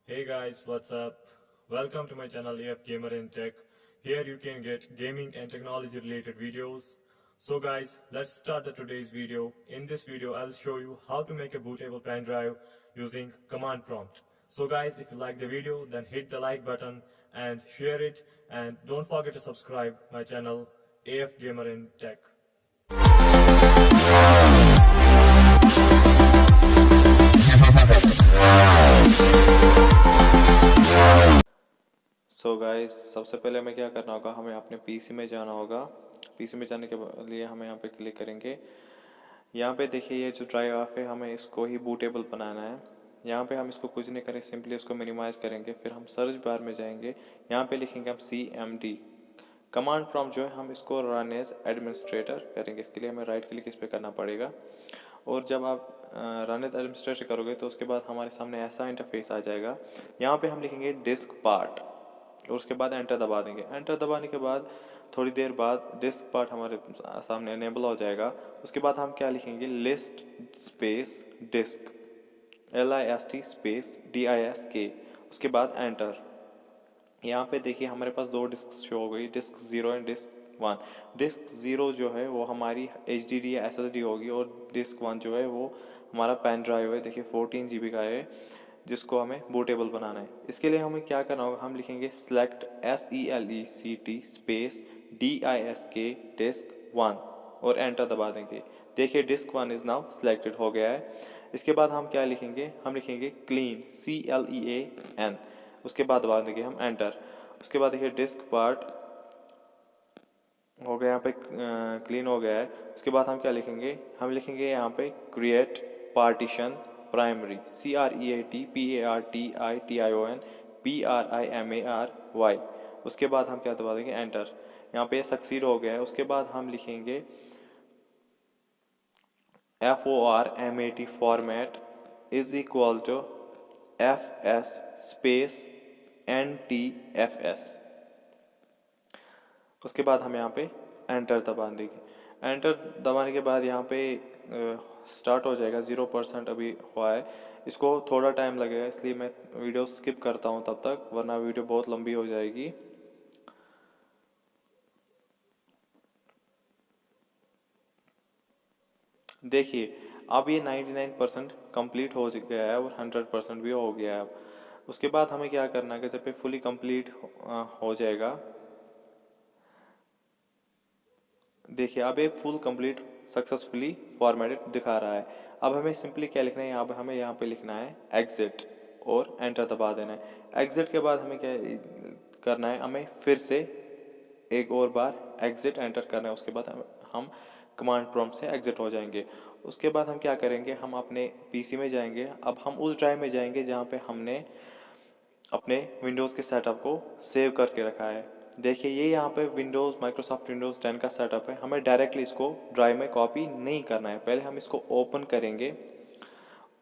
Hey guys, what's up? Welcome to my channel AF Gamer in Tech. Here you can get gaming and technology related videos. So guys, let's start today's video. In this video, I'll show you how to make a bootable pen drive using command prompt. So guys, if you like the video, then hit the like button and share it, and don't forget to subscribe my channel AF Gamer in Tech. So guys, सबसे पहले हमें क्या करना होगा, हमें अपने PC में जाना होगा। पीसी में जाने के लिए हमें यहाँ पे क्लिक करेंगे। यहाँ पे देखिए ये जो ड्राइव है, हमें इसको ही बूटेबल बनाना है। यहाँ पे हम इसको कुछ नहीं करें, सिंपली इसको मिनिमाइज करेंगे। फिर हम सर्च बार में जाएंगे, यहाँ पे लिखेंगे हम CMD कमांड प्रॉम्प्ट जो है, हम इसको रन एज एडमिनिस्ट्रेटर करेंगे। इसके लिए हमें राइट क्लिक इस पर करना पड़ेगा। और जब आप रन एज एडमिनिस्ट्रेटर करोगे तो उसके बाद हमारे सामने ऐसा इंटरफेस आ जाएगा। यहाँ पे हम लिखेंगे डिस्क पार्ट और उसके बाद एंटर दबा देंगे। एंटर दबाने के बाद थोड़ी देर बाद डिस्क पार्ट हमारे सामने एनेबल हो जाएगा। उसके बाद हम क्या लिखेंगे, list space disk LIST space DISK, उसके बाद एंटर। यहाँ पे देखिए हमारे पास दो डिस्क शो हो गई, डिस्क 0 एंड डिस्क 1। डिस्क 0 जो है वो हमारी HDD या SSD होगी, और डिस्क 1 जो है वो हमारा पेन ड्राइव है। देखिए 14 GB का है, जिसको हमें बूटेबल बनाना है। इसके लिए हमें क्या करना होगा, हम लिखेंगे select SELECT space DISK disk 1 और एंटर दबा देंगे। देखिए डिस्क 1 इज नाउ सिलेक्टेड हो गया है। इसके बाद हम क्या लिखेंगे, हम लिखेंगे क्लीन CLEAN, उसके बाद दबा देंगे हम एंटर। उसके बाद देखिए डिस्क पार्ट हो गया, यहाँ पे क्लीन हो गया है। उसके बाद हम क्या लिखेंगे, हम लिखेंगे यहाँ पे create partition primary CREAT PARTITION PRIMARY। उसके बाद हम क्या दबा देंगे एंटर। यहाँ पे सक्सीड हो गया है। उसके बाद हम लिखेंगे FORMAT format is equal to FS space NTFS। उसके बाद हम यहाँ पे एंटर दबा देंगे। एंटर दबाने के बाद यहाँ पे स्टार्ट हो जाएगा। 0% अभी हुआ है, इसको थोड़ा टाइम लगेगा, इसलिए मैं वीडियो स्किप करता हूँ तब तक, वरना वीडियो बहुत लंबी हो जाएगी। देखिए अब ये 99% कंप्लीट हो गया है और 100% भी हो गया है। अब उसके बाद हमें क्या करना है कि जब ये फुली कंप्लीट हो जाएगा, देखिए अब ये फुल कंप्लीट सक्सेसफुली फॉर्मेटेड दिखा रहा है। अब हमें सिंपली क्या लिखना है, अब हमें यहाँ पे लिखना है एग्जिट और एंटर दबा देना है। एग्जिट के बाद हमें क्या करना है, हमें फिर से एक और बार एग्जिट एंटर करना है। उसके बाद हम कमांड प्रॉम्प्ट से एग्जिट हो जाएंगे। उसके बाद हम क्या करेंगे, हम अपने पीसी में जाएंगे। अब हम उस ड्राइव में जाएंगे जहाँ पे हमने अपने विंडोज़ के सेटअप को सेव करके रखा है। देखिए ये यहाँ पे माइक्रोसॉफ्ट विंडोज़ 10 का सेटअप है। हमें डायरेक्टली इसको ड्राइव में कॉपी नहीं करना है, पहले हम इसको ओपन करेंगे।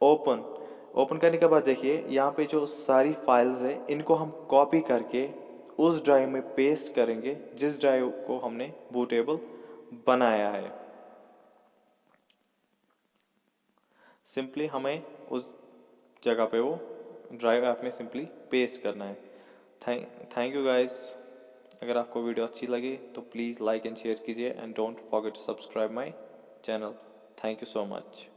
ओपन करने के बाद देखिए यहाँ पे जो सारी फाइल्स है, इनको हम कॉपी करके उस ड्राइव में पेस्ट करेंगे जिस ड्राइव को हमने बूटेबल बनाया है। सिंपली हमें उस जगह पे वो ड्राइव ऐप में सिंपली पेस्ट करना है। Thank you guys. अगर आपको वीडियो अच्छी लगी तो प्लीज़ लाइक एंड शेयर कीजिए, and don't forget to subscribe my channel. Thank you so much.